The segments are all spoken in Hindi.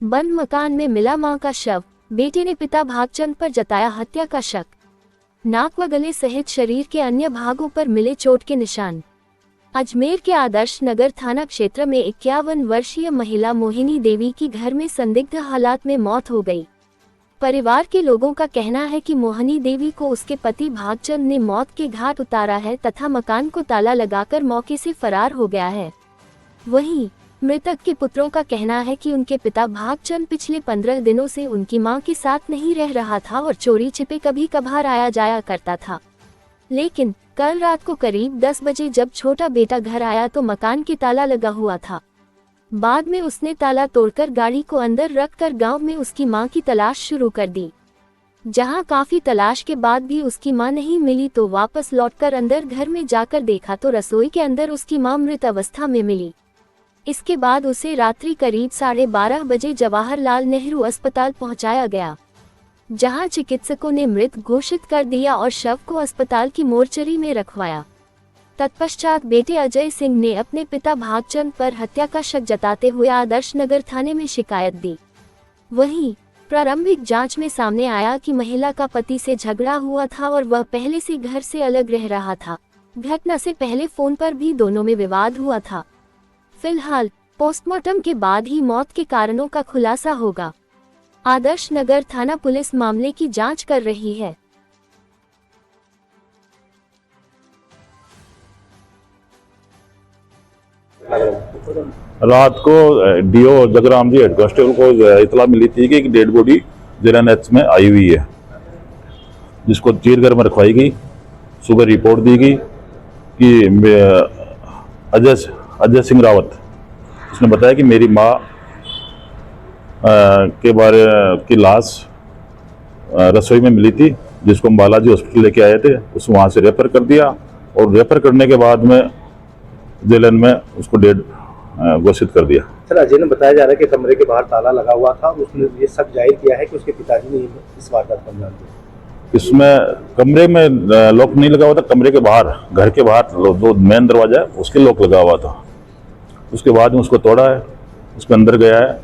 बंद मकान में मिला मां का शव, बेटे ने पिता भागचंद पर जताया हत्या का शक। नाक व गले सहित शरीर के अन्य भागों पर मिले चोट के निशान। अजमेर के आदर्श नगर थाना क्षेत्र में 51 वर्षीय महिला मोहिनी देवी की घर में संदिग्ध हालात में मौत हो गई। परिवार के लोगों का कहना है कि मोहिनी देवी को उसके पति भागचंद ने मौत के घाट उतारा है तथा मकान को ताला लगाकर मौके से फरार हो गया है। वहीं मृतक के पुत्रों का कहना है कि उनके पिता भागचंद पिछले 15 दिनों से उनकी मां के साथ नहीं रह रहा था और चोरी छिपे कभी कभार आया जाया करता था। लेकिन कल रात को करीब 10 बजे जब छोटा बेटा घर आया तो मकान के ताला लगा हुआ था। बाद में उसने ताला तोड़कर गाड़ी को अंदर रखकर गांव में उसकी मां की तलाश शुरू कर दी। जहां काफी तलाश के बाद भी उसकी मां नहीं मिली तो वापस लौटकर अंदर घर में जाकर देखा तो रसोई के अंदर उसकी मां मृत अवस्था में मिली। इसके बाद उसे रात्रि करीब 12:30 बजे जवाहरलाल नेहरू अस्पताल पहुंचाया गया, जहां चिकित्सकों ने मृत घोषित कर दिया और शव को अस्पताल की मोर्चरी में रखवाया। तत्पश्चात बेटे अजय सिंह ने अपने पिता भागचंद पर हत्या का शक जताते हुए आदर्श नगर थाने में शिकायत दी। वहीं प्रारंभिक जांच में सामने आया कि महिला का पति से झगड़ा हुआ था और वह पहले से घर से अलग रह रहा था। घटना से पहले फोन पर भी दोनों में विवाद हुआ था। फिलहाल पोस्टमार्टम के बाद ही मौत के कारणों का खुलासा होगा। आदर्श नगर थाना पुलिस मामले की जांच कर रही है। रात को DO Jagram ji head constable को इतला मिली थी कि एक डेड बॉडी जिलानेच में आई हुई है, जिसको चीरघर में रखवाई गई। सुबह रिपोर्ट दी गई कि अजय सिंह रावत, उसने बताया कि मेरी माँ के बारे की लाश रसोई में मिली थी, जिसको हम बालाजी हॉस्पिटल लेके आए थे। उस वहाँ से रेफर कर दिया और रेफर करने के बाद में जेलन में उसको डेड घोषित कर दिया। सर, अजय ने बताया जा रहा है कि कमरे के बाहर ताला लगा हुआ था। उसने ये शक जाहिर किया है कि उसके पिताजी ने इस वारदात को अंजाम दिया। इसमें कमरे में लॉक नहीं लगा हुआ था, कमरे के बाहर, घर के बाहर दो मेन दरवाजा है उसके लॉक लगा हुआ था। उसके बाद में उसको तोड़ा है, उसके अंदर गया है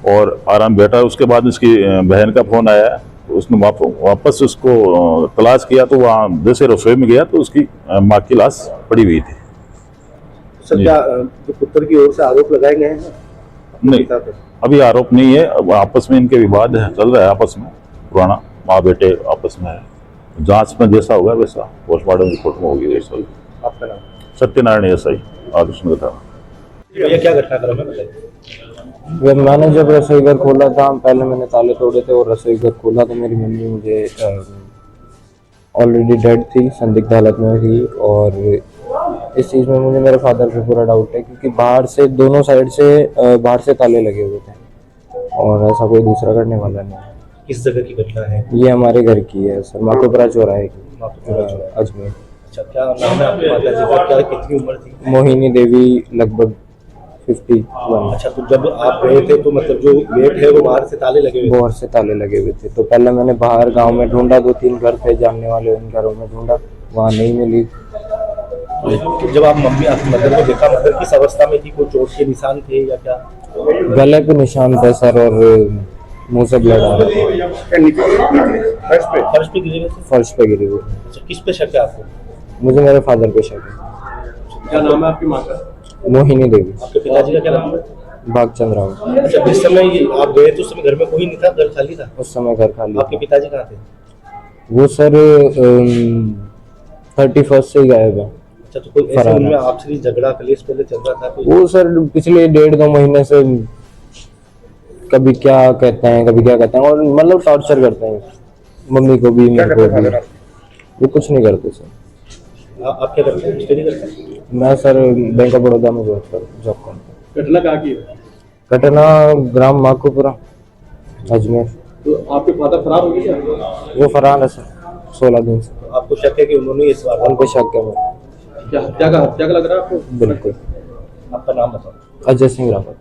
और आराम बैठा है। उसके बाद उसकी बहन का फोन आया है, उसने वापस उसको तलाश किया तो वहाँ जैसे रसोई में गया तो उसकी माँ की लाश पड़ी हुई थी। सर, क्या जो पुत्र की ओर से आरोप लगाए गए हैं? नहीं, अभी आरोप नहीं है। अब आपस में इनके विवाद चल रहा है, आपस में पुराना माँ बेटे आपस में है। जांच में जैसा होगा वैसा पोस्टमार्टम रिपोर्ट में होगी वैसा। आपका नाम? सत्यनारायण एसआई आदर्श नगर था। ये क्या घटनाक्रम है बताइए। मैंने जब रसोई घर खोला था, पहले मैंने ताले तोड़े थे और रसोई घर खोला तो मेरी मम्मी मुझे ऑलरेडी डेड थी, संदिग्ध हालत में थी। और इस चीज़ में मुझे मेरे फादर पे पूरा डाउट है, क्योंकि बाहर से दोनों साइड से बाहर से ताले लगे हुए थे और ऐसा कोई दूसरा करने वाला नहीं। किस जगह की घटना है? ये हमारे घर की है सर, माकोपुरा चौराहे की, अजमेर। अच्छा, क्या नाम है आपकी माता जी का? क्या कितनी उम्र थी? मोहिनी देवी, लगभग 51। अच्छा, तो जब आप गए थे तो मतलब जो गेट है वो बाहर से ताले लगे हुए? बाहर से ताले लगे हुए थे। तो पहले मैंने बाहर गांव में ढूंढा, 2-3 घर थे जानने वाले, उन घरों में ढूंढा, वहाँ नहीं मिली। जब आप आपकी मदर को देखा, मदर किस अवस्था में थी? कोई चोट के निशान थे या क्या? गले पे निशान थे सर और मुंह से ब्लड आ रहा था। फर्श पे गिरे हुए थे? फर्श पे गिरे हुए। अच्छा, किस पे शक है आपको? मुझे मेरे फादर पे शक है। क्या नाम है आपकी माँ का? मोहिनी देवी। आपके पिताजी का क्या नाम है? भागचंद राव। अच्छा, जिस समय आप गए तो उस समय घर में कोई नहीं था, घर खाली था? उस समय घर खाली। आपके पिताजी कहाँ थे? वो सर 31 से ही गायब है। अच्छा, तो कोई ऐसे उनमें आपसी झगड़ा कलेश पहले चल रहा था? वो सर पिछले 1.5-2 महीने से कभी क्या कहते हैं कभी क्या कहते हैं, और मतलब टॉर्चर करते हैं मम्मी को भी, मेरे को भी। वो कुछ नहीं करते सर। आप क्या करते हैं? कुछ नहीं करते? मैं सर बैंक ऑफ बड़ौदा में जॉब करता हूँ। घटना कहाँ की है? घटना ग्राम माकोपुरा, अजमेर। तो आपके फादर फरार हो गए क्या? वो फरार है सर 16 दिन से। तो आपको शक है कि उन्होंने इस बार? उन पे शक है मेरा। क्या हत्या का लग रहा है आपको? बिल्कुल। आपका नाम बताओ। अजय सिंह रावत।